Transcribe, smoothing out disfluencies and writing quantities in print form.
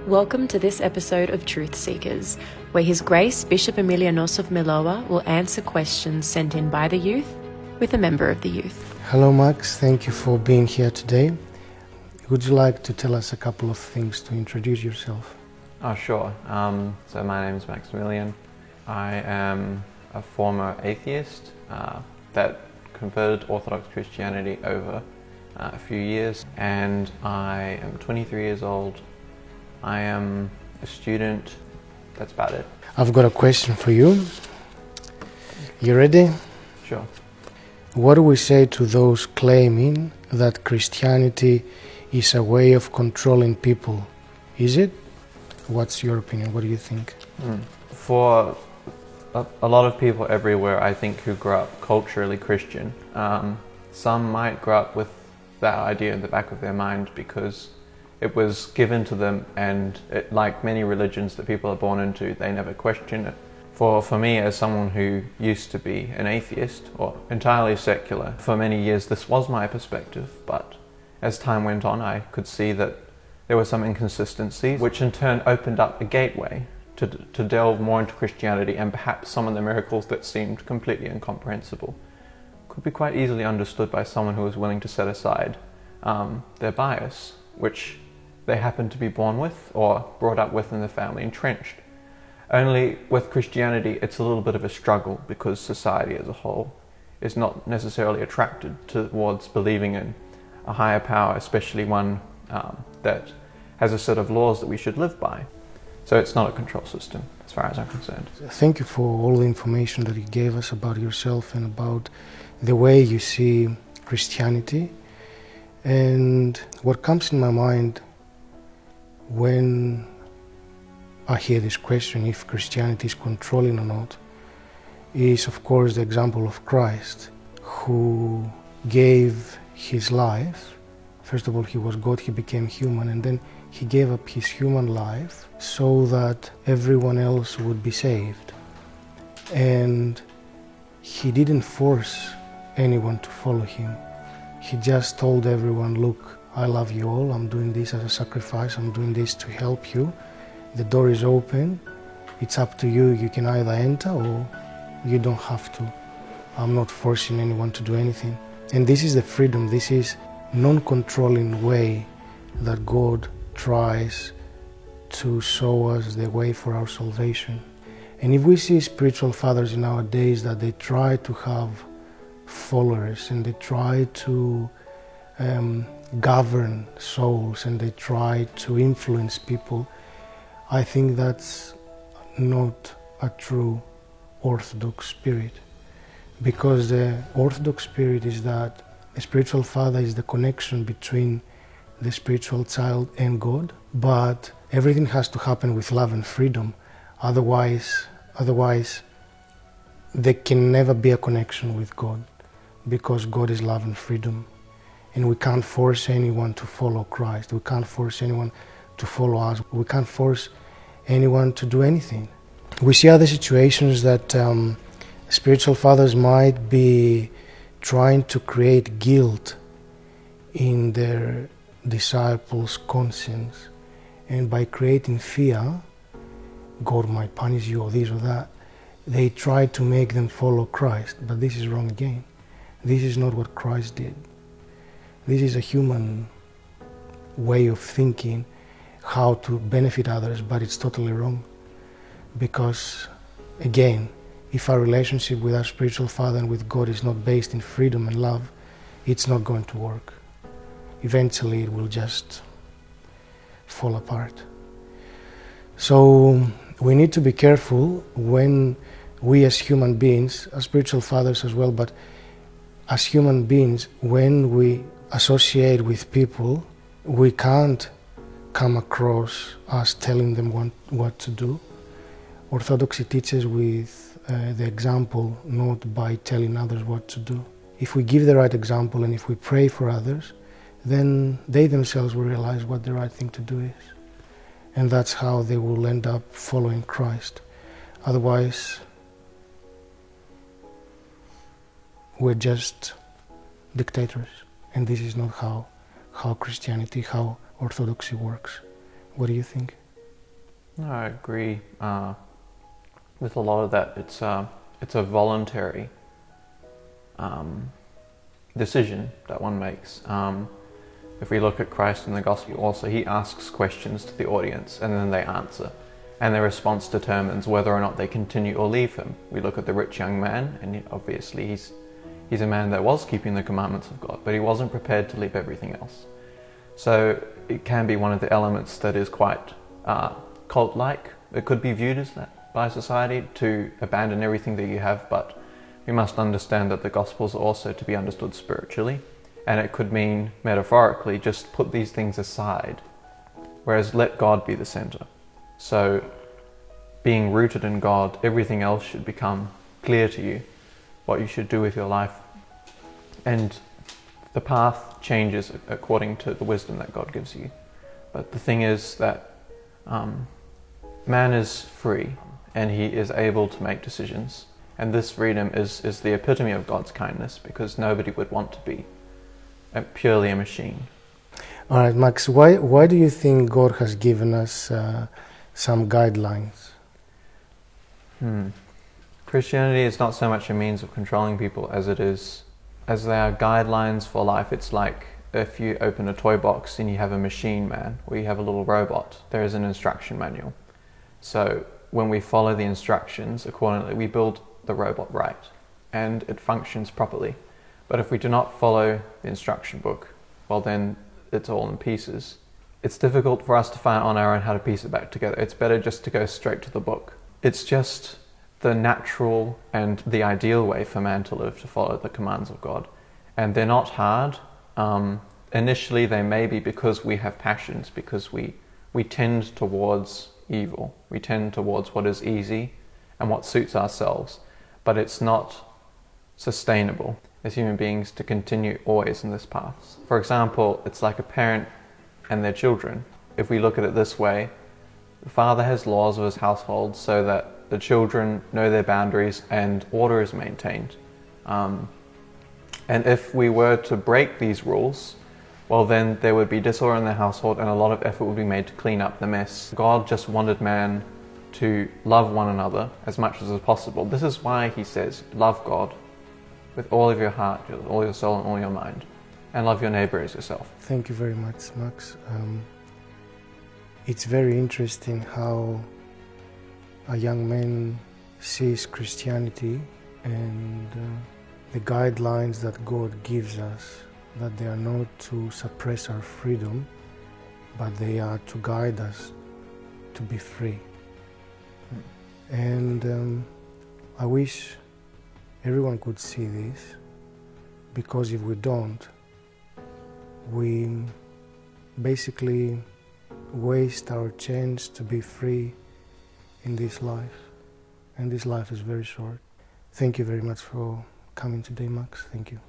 Welcome to this episode of Truth Seekers, where His Grace Bishop Emilianos of Miloa will answer questions sent in by the youth with a member of the youth. Hello Max, thank you for being here today. Would you like to tell us a couple of things to introduce yourself? Oh, sure. So my name is Maximilian. I am a former atheist that converted to Orthodox Christianity over a few years, and I am 23 years old. I am a student. That's about it. I've got a question for you. You ready? Sure. What do we say to those claiming that Christianity is a way of controlling people? Is it? What's your opinion? What do you think? For a lot of people everywhere, I think, who grew up culturally Christian, some might grow up with that idea in the back of their mind because it was given to them, and like many religions that people are born into, they never question it. For me, as someone who used to be an atheist or entirely secular, for many years this was my perspective, but as time went on I could see that there were some inconsistencies, which in turn opened up a gateway to delve more into Christianity, and perhaps some of the miracles that seemed completely incomprehensible could be quite easily understood by someone who was willing to set aside their bias, which they happened to be born with or brought up with in the family, entrenched. Only with Christianity it's a little bit of a struggle because society as a whole is not necessarily attracted towards believing in a higher power, especially one that has a set of laws that we should live by. So it's not a control system as far as I'm concerned. Thank you for all the information that you gave us about yourself and about the way you see Christianity. And what comes in my mind when I hear this question, if Christianity is controlling or not, is of course the example of Christ, who gave his life. First of all, he was God, he became human, and then he gave up his human life so that everyone else would be saved. And he didn't force anyone to follow him. He just told everyone, look, I love you all, I'm doing this as a sacrifice, I'm doing this to help you. The door is open, it's up to you, you can either enter or you don't have to. I'm not forcing anyone to do anything. And this is the freedom, this is non-controlling way that God tries to show us the way for our salvation. And if we see spiritual fathers in our days that they try to have followers and they try to govern souls and they try to influence people, I think that's not a true Orthodox spirit, because the Orthodox spirit is that the spiritual father is the connection between the spiritual child and God, but everything has to happen with love and freedom. Otherwise there can never be a connection with God, because God is love and freedom. And we can't force anyone to follow Christ. We can't force anyone to follow us. We can't force anyone to do anything. We see other situations that spiritual fathers might be trying to create guilt in their disciples' conscience, and by creating fear, God might punish you or this or that, they try to make them follow Christ. But this is wrong again. This is not what Christ did. This is a human way of thinking how to benefit others, but it's totally wrong. Because, again, if our relationship with our spiritual father and with God is not based in freedom and love, it's not going to work. Eventually it will just fall apart. So we need to be careful when we as human beings, as spiritual fathers as well, but as human beings, when we associate with people, we can't come across as telling them what to do. Orthodoxy teaches with the example, not by telling others what to do. If we give the right example and if we pray for others, then they themselves will realize what the right thing to do is. And that's how they will end up following Christ. Otherwise, we're just dictators. And this is not how Christianity, how Orthodoxy works. What do you think? No, I agree with a lot of that. It's a voluntary decision that one makes. If we look at Christ in the Gospel also, he asks questions to the audience and then they answer. And their response determines whether or not they continue or leave him. We look at the rich young man, and obviously he's a man that was keeping the commandments of God, but he wasn't prepared to leave everything else. So it can be one of the elements that is quite cult-like. It could be viewed as that by society, to abandon everything that you have, but we must understand that the Gospels are also to be understood spiritually, and it could mean, metaphorically, just put these things aside, whereas let God be the center. So being rooted in God, everything else should become clear to you, what you should do with your life. And the path changes according to the wisdom that God gives you. But the thing is that man is free and he is able to make decisions. And this freedom is the epitome of God's kindness, because nobody would want to be purely a machine. All right, Max, why do you think God has given us some guidelines? Christianity is not so much a means of controlling people as they are guidelines for life. It's like if you open a toy box and you have a machine man, or you have a little robot, there is an instruction manual. So when we follow the instructions accordingly, we build the robot right, and it functions properly. But if we do not follow the instruction book, well then it's all in pieces. It's difficult for us to find on our own how to piece it back together. It's better just to go straight to the book. It's just the natural and the ideal way for man to live, to follow the commands of God. And they're not hard. Initially they may be, because we have passions, because we tend towards evil. We tend towards what is easy and what suits ourselves. But it's not sustainable as human beings to continue always in this path. For example, it's like a parent and their children. If we look at it this way, the father has laws of his household so that the children know their boundaries and order is maintained. And if we were to break these rules, well then there would be disorder in the household and a lot of effort would be made to clean up the mess. God just wanted man to love one another as much as possible. This is why he says, love God with all of your heart, all your soul and all your mind, and love your neighbor as yourself. Thank you very much, Max. It's very interesting how a young man sees Christianity and the guidelines that God gives us, that they are not to suppress our freedom, but they are to guide us to be free. And I wish everyone could see this, because if we don't, we basically waste our chance to be free in this life. And this life is very short. Thank you very much for coming today, Max. Thank you.